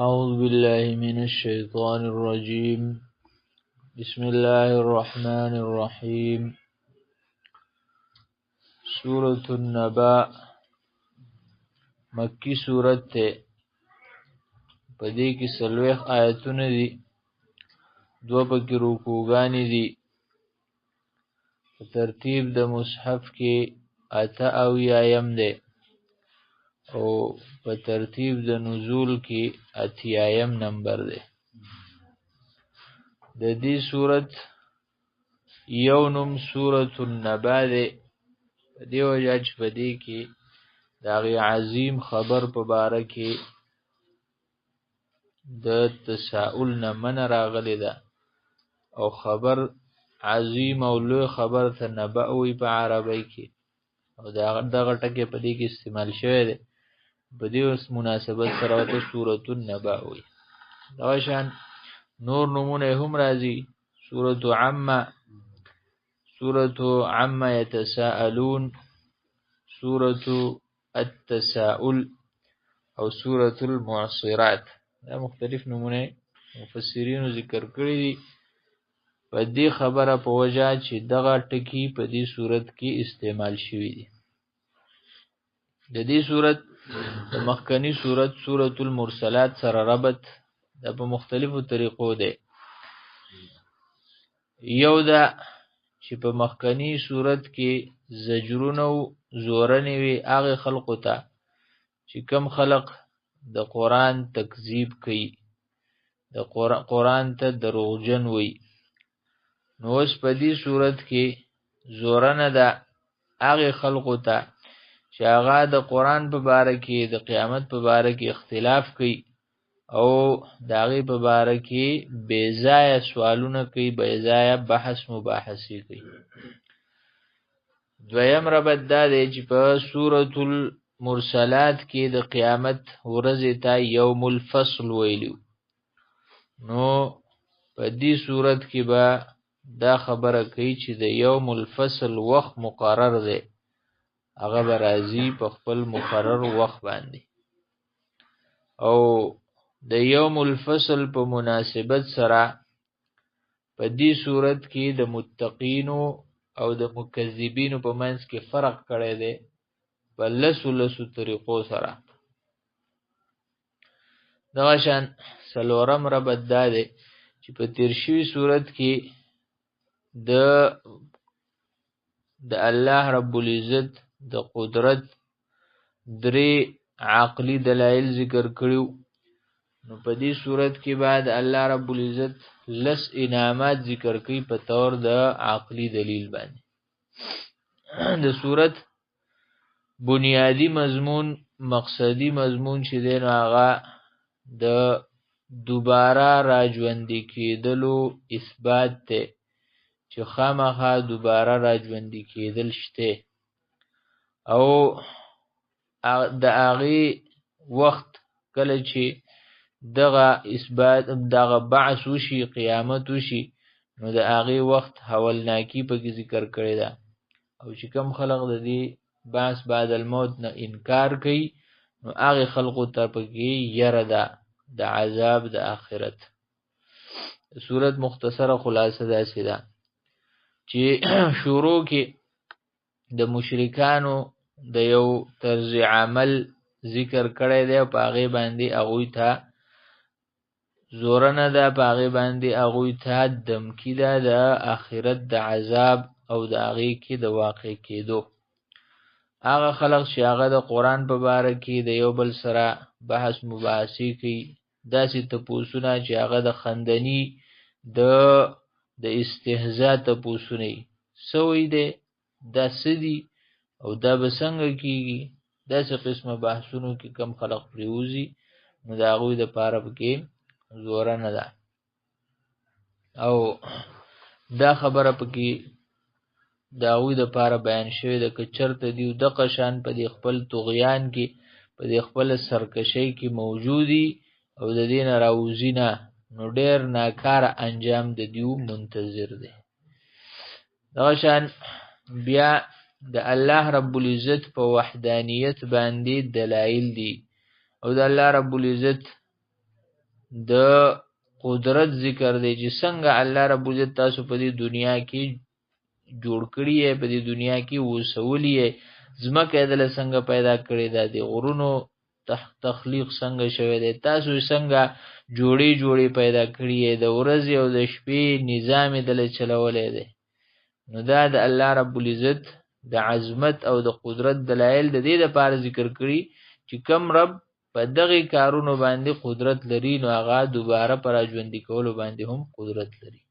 أعوذ بالله من الشيطان الرجيم. بسم الله الرحمن الرحيم. سورة النبأ مکی سورت تے پدې کې سلوخ آیتونه دي، دو پکې رکوګانی دي. په ترتیب د مصحف کې اته اویایم دی او په ترتیب د نزول کې اتیایم نمبر دی. د دې سورت یو نوم سورة النبأ دی، په دې وجه چې په دې کې د هغې عظیم خبر په باره کې د تساؤل نه منع راغلی ده، او خبر عظیم او لوی خبر ته نبأ وی په عربی کې، او دغه ټکی په دې کې استعمال شوی دی. په دې مناسبت سره ورته سورة النبأ وی. دغه شان نور نومونه هم راځي، سورة عما يتساءلون، سورة التساؤل او سورة المعصرات. دا مختلف نمونه مفسرینو ذکر کړی دي په دې خبره په وجه چې دغه ټکی په دې صورت کې استعمال شوی دی. د دې صورت د مخکنی صورت سورة المرسلات سره ربط د په مختلفو طریقو دی. یو دا چې په مخکنی صورت کې زجرونه او زورنې وي هغه خلقو ته چې کم خلق د قرآن تکذیب کوي، د قرآن ته دروغجن وي. نو اوس په دې صورت کې زورنه ده هغه خلقو ته چې هغه د قرآن په باره کې د قیامت په باره کې اختلاف کوي او د هغې په باره کې بې ځایه سوالونه کوي، بې ځایه بحث مباحثې کوي. دویم ربط دا دی چې په سورة المرسلات کې د قیامت ورځې ته یوم الفصل ویلو، نو په دې صورت کې به دا خبره کوي چې د یوم الفصل وخت مقرر دی، هغه به راځي په خپل مقرر وخت باندې. او د یوم الفصل په مناسبت سره په دې صورت کې د متقینو او د مکذبینو په منځ کې فرق کړی دی په لسو طریقو سره. دغه شان څلورم ربط دا دی چې په تیر شوي صورت کې د الله رب العزت د قدرت درې عقلی دلایل ذکر کړیو. نو په دې صورت کې بعد الله رب العزت لس انعامات ذکر کوي په طور د عقلی دلیل باندې. د صورت بنیادی مضمون، مقصدی مضمون چې دی نو هغه د دوباره راژوندي کېدلو اثبات دی چې خامخا دوباره راژوندي کېدل شته، او د هغې وخت کله چې دغه اثبات دغه بعث وشي، قیامت وشي، نو د هغې وخت هولناکي پکې ذکر کړې ده. او چې کم خلق د دې بعث بعد الموت نه انکار کوي نو هغې خلقو ته پکې یره ده د عذاب د آخرت. صورت مختصره خلاصه داسې ده چې شروع کې د مشرکانو د یو طرز عمل ذکر کړی دی او په هغې باندې هغوی ته زورنه ده، په هغې باندې هغوی ته دمکي ده د آخرت د عذاب او د هغې کې د واقع کېدو. هغه خلق چې هغه د قرآن په باره کې د یو بل سره بحث مباحثې کوي، داسې تپوسونه چې هغه د خندني د استهزاء تپوسونه وي، څه وی دی، دا څه دي او دا به څنګه کېږي، داسې قسمه بحثونو کې کم خلق پرېوځي نو د هغوی دپاره پکې زورنه ده. او دا خبره پکې د هغوی دپاره بیان شوې ده که چېرته دوی دغه شان په دې خپل طغیان کې، په دې خپله سرکشۍ کې موجودي او د دې نه راوځي نه، نو ډېر ناکاره انجام د دیو منتظر دی. دغه شان بیا د الله رب العزت په وحدانیت باندې دلایل دي، او د الله رب العزت د قدرت ذکر دی چې څنګه الله رب العزت تاسو په دې دنیا کې جوړ کړی یې، په دې دنیا کې وسولی یې، ځمکه یې دله څنګه پیدا کړې ده، د غرونو تخلیق څنګه شوی دی، تاسو څنګه جوړې جوړې پیدا کړی یې، د ورځې او د شپې نظام یې دله چلولی دی. نو دا د الله رب العزت د عظمت او د قدرت دلایل د دې دپاره ذکر کړي چې کم رب په دغې کارونو باندې قدرت لري، نو هغه دوباره په راژوندي کولو باندې هم قدرت لري.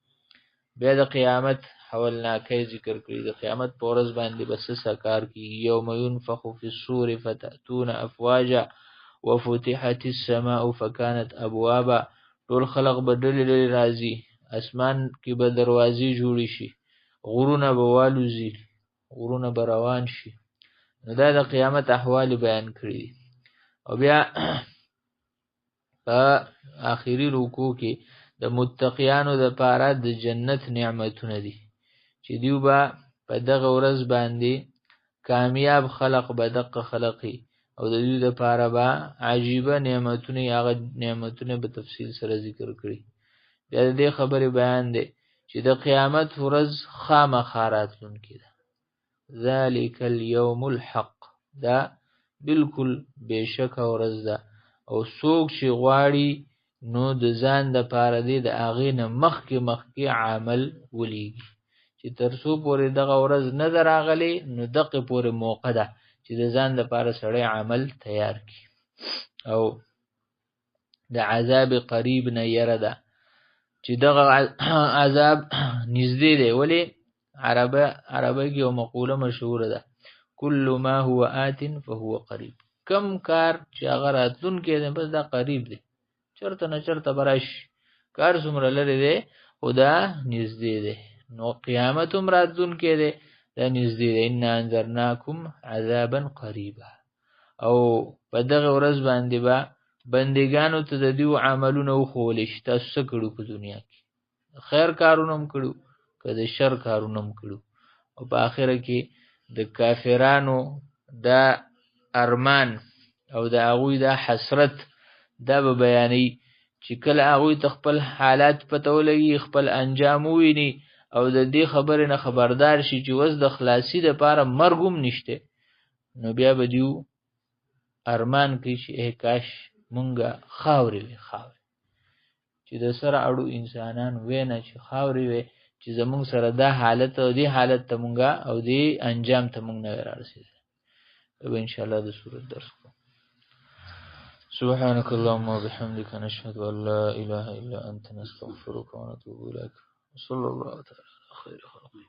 بیا د قیامت حولناکۍ ذکر کړي، د قیامت په ورځ باندې به څه کار کېږي. یوم ینفخ فی الصور فتأتون افواجا وفتحت السماء فکانت ابوابا. ټول خلق به ډلې ډلې راځي، اسمان کې به دروازې جوړې شي، غرونه به والوځي، غرونه به روان شي. نو دا د قیامت احوال بیان کړي دي. او بیا په آخري رکوع کې د متقیانو دپاره د جنت نعمتونه دي چې دیو به په دغه ورځ باندې کامیاب خلق به دغه خلقي، او د دوی دپاره به عجیبه نعمتونه، هغه نعمتونه به تفصیل سره ذکر کړي. بیا د دې خبرې بیان دی چې د قیامت ورځ خامخا راتلونکې ده. ذلک الیوم الحق، دا بالکل بېشکه ورځ ده، او څوک چې غواړي نو د ځان دپاره دی د هغې نه مخکې عمل ولیږي، چې تر څو پورې دغه ورځ نه ده راغلې نو دغې پورې موقع ده چې د ځان دپاره سړی عمل تیار کړي. او د عذاب قریب نه یره ده چې دغه عذاب نږدې دی. ولې عربی کې یو مقوله مشهوره ده، کل ما هو آت فهو قریب. کم کار چې هغه راتلونکی دی بس دا قریب دی، چرته نه چرته به راشي. کار څومره لرې دی خو دا نږدې دی. نو قیامت هم راتلونکی دی، دا نږدې دی. انا انذرناکم عذابا قریبا. او په دغه ورځ باندې به بندګانو ته د دوی عملونه وښولی شي، تاسو څه کړو په دنیا کې، خیر کارونه هم کړو که د شر کارونه هم کړو. او په آخره کې د کافرانو دا ارمان او د هغوی دا حسرت دا به بیانوي چې کله هغوی ته خپل حالات پته ولګي، خپل انجام وویني، او د دې خبرې نه خبردار شي چې اوس د خلاصي دپاره مرګ هم نشته، نو بیا به دیو ارمان کوي چې ای کاش مونږه خاورې وې، خاورې چې د سره اړو انسانان وې نه، چې خاورې وې چې زمونږ سره دا حالت او دې حالت ته مونږه او دې انجام ته مونږ نه رارسېدل. او انشاءالله د سورت درس کوم. سبحانك اللهم وبحمدك نشهد ان لا اله الا انت نستغفرك ونتوب اليك. صلى الله تعالى على خير خلقه.